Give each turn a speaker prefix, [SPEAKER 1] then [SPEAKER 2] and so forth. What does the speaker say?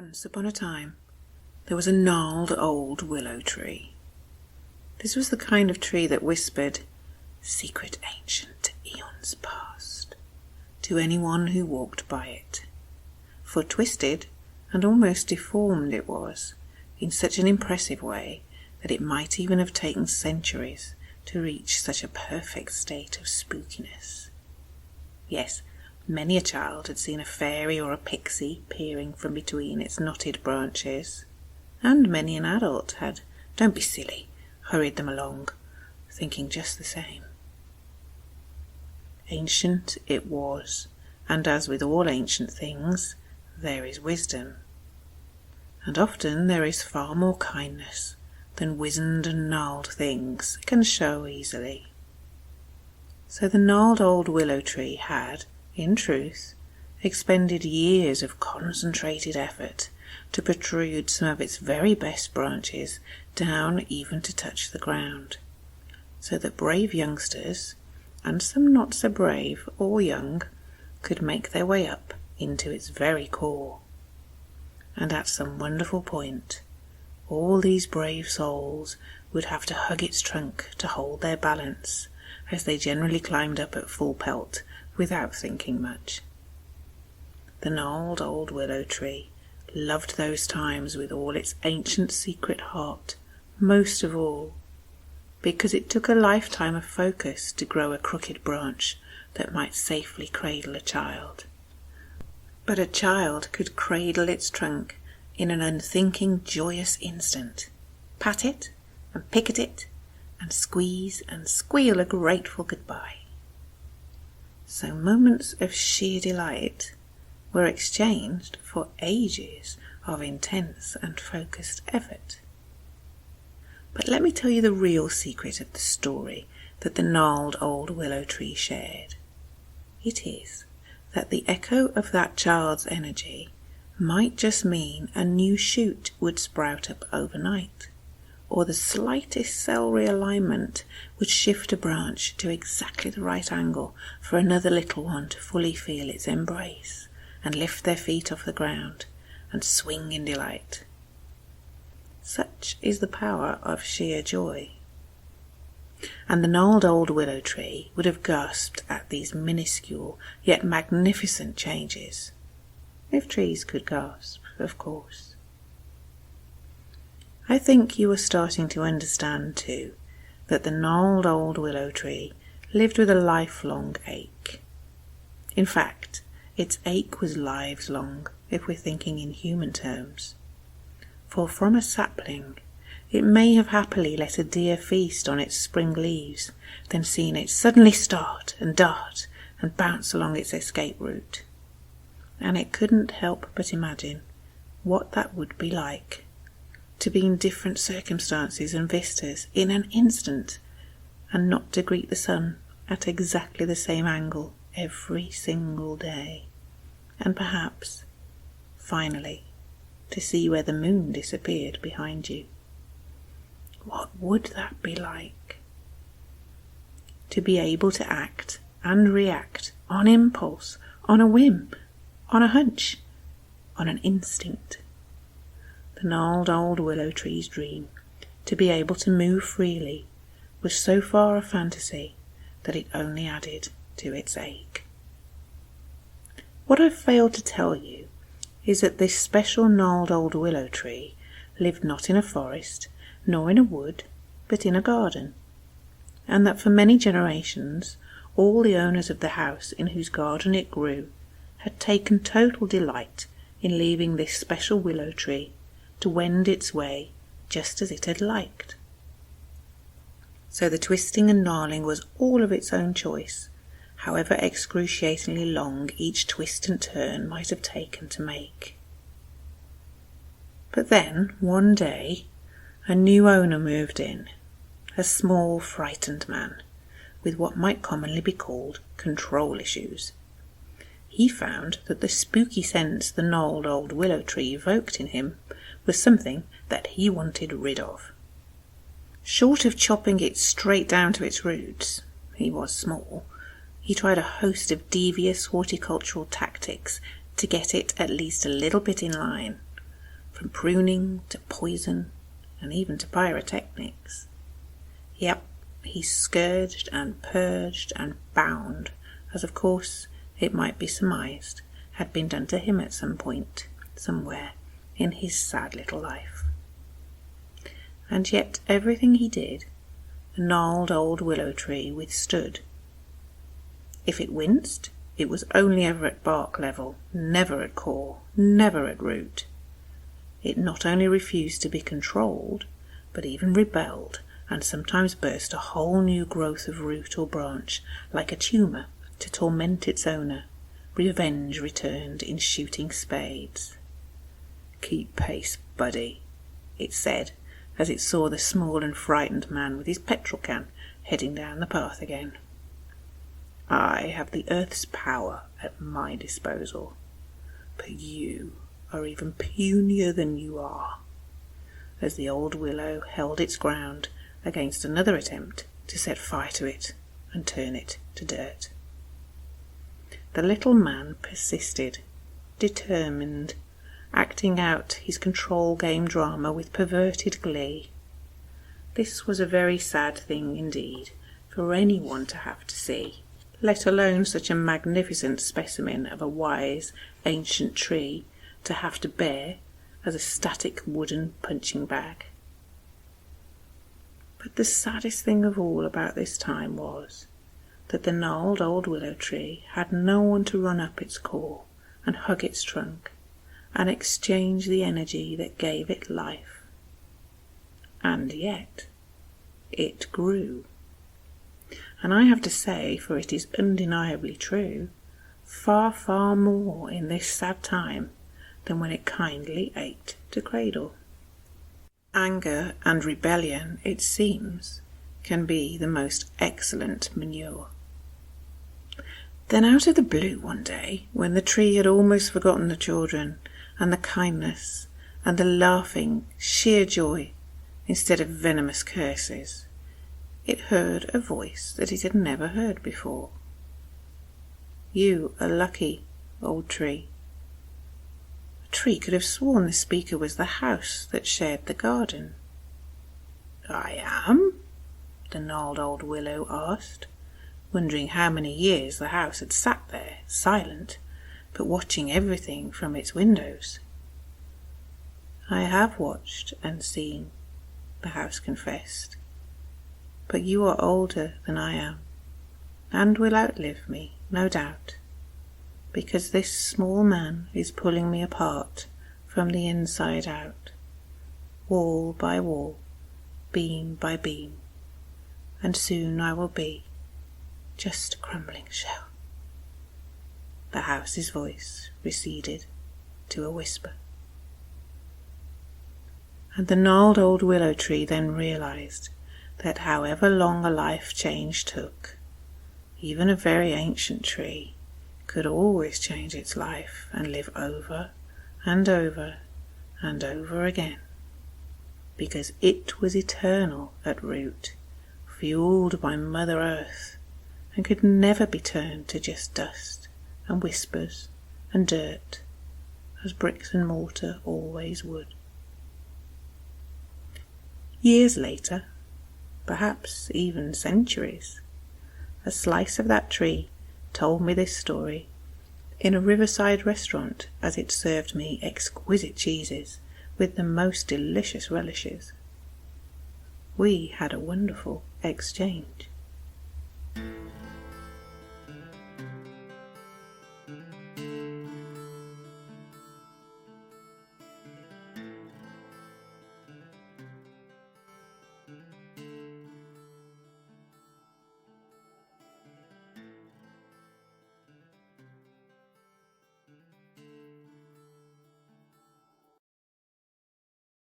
[SPEAKER 1] Once upon a time, there was a gnarled old willow tree. This was the kind of tree that whispered, "Secret ancient, eons past," to anyone who walked by it. For twisted and almost deformed it was, in such an impressive way that it might even have taken centuries to reach such a perfect state of spookiness. Yes, many a child had seen a fairy or a pixie peering from between its knotted branches, and many an adult had, "Don't be silly," hurried them along, thinking just the same. Ancient it was, and as with all ancient things, there is wisdom. And often there is far more kindness than wizened and gnarled things can show easily. So the gnarled old willow tree had, in truth, expended years of concentrated effort to protrude some of its very best branches down even to touch the ground, so that brave youngsters, and some not so brave or young, could make their way up into its very core. And at some wonderful point, all these brave souls would have to hug its trunk to hold their balance, as they generally climbed up at full pelt without thinking much. The gnarled old willow tree loved those times with all its ancient secret heart, most of all, because it took a lifetime of focus to grow a crooked branch that might safely cradle a child. But a child could cradle its trunk in an unthinking, joyous instant, pat it and pick at it, and squeeze and squeal a grateful goodbye. So moments of sheer delight were exchanged for ages of intense and focused effort. But let me tell you the real secret of the story that the gnarled old willow tree shared. It is that the echo of that child's energy might just mean a new shoot would sprout up overnight, or the slightest cell realignment would shift a branch to exactly the right angle for another little one to fully feel its embrace and lift their feet off the ground and swing in delight. Such is the power of sheer joy. And the gnarled old willow tree would have gasped at these minuscule yet magnificent changes, if trees could gasp, of course. I think you are starting to understand, too, that the gnarled old willow tree lived with a lifelong ache. In fact, its ache was lives long, if we're thinking in human terms. For from a sapling, it may have happily let a deer feast on its spring leaves, then seen it suddenly start and dart and bounce along its escape route. And it couldn't help but imagine what that would be like, to be in different circumstances and vistas in an instant, and not to greet the sun at exactly the same angle every single day, and perhaps, finally, to see where the moon disappeared behind you. What would that be like? To be able to act and react on impulse, on a whim, on a hunch, on an instinct. The gnarled old willow tree's dream, to be able to move freely, was so far a fantasy that it only added to its ache. What I've failed to tell you is that this special gnarled old willow tree lived not in a forest, nor in a wood, but in a garden, and that for many generations all the owners of the house in whose garden it grew had taken total delight in leaving this special willow tree to wend its way just as it had liked. So the twisting and gnarling was all of its own choice, however excruciatingly long each twist and turn might have taken to make. But then, one day, a new owner moved in, a small, frightened man, with what might commonly be called control issues. He found that the spooky sense the gnarled old willow tree evoked in him was something that he wanted rid of. Short of chopping it straight down to its roots, he was small, he tried a host of devious horticultural tactics to get it at least a little bit in line, from pruning to poison and even to pyrotechnics. Yep, he scourged and purged and bound, as of course it might be surmised had been done to him at some point, somewhere in his sad little life. And yet everything he did, the gnarled old willow tree withstood. If it winced, it was only ever at bark level, never at core, never at root. It not only refused to be controlled, but even rebelled, and sometimes burst a whole new growth of root or branch, like a tumour, to torment its owner. Revenge returned in shooting spades. "Keep pace, buddy," it said, as it saw the small and frightened man with his petrol can heading down the path again. "I have the earth's power at my disposal, but you are even punier than you are," as the old willow held its ground against another attempt to set fire to it and turn it to dirt. The little man persisted, determined, acting out his control game drama with perverted glee. This was a very sad thing indeed for anyone to have to see, let alone such a magnificent specimen of a wise, ancient tree to have to bear as a static wooden punching bag. But the saddest thing of all about this time was that the gnarled old willow tree had no one to run up its core and hug its trunk and exchange the energy that gave it life. And yet it grew. And I have to say, for it is undeniably true, far, far more in this sad time than when it kindly ached to cradle. Anger and rebellion, it seems, can be the most excellent manure. Then out of the blue one day, when the tree had almost forgotten the children and the kindness and the laughing, sheer joy instead of venomous curses, it heard a voice that it had never heard before. "You are lucky, old tree." A tree could have sworn the speaker was the house that shared the garden. "I am?" the gnarled old willow asked, wondering how many years the house had sat there, silent, but watching everything from its windows. "I have watched and seen," the house confessed, "but you are older than I am, and will outlive me, no doubt, because this small man is pulling me apart from the inside out, wall by wall, beam by beam, and soon I will be just a crumbling shell." The house's voice receded to a whisper. And the gnarled old willow tree then realized that however long a life change took, even a very ancient tree could always change its life and live over and over and over again, because it was eternal at root, fueled by Mother Earth, and could never be turned to just dust and whispers and dirt, as bricks and mortar always would. Years later, perhaps even centuries, a slice of that tree told me this story in a riverside restaurant as it served me exquisite cheeses with the most delicious relishes. We had a wonderful exchange.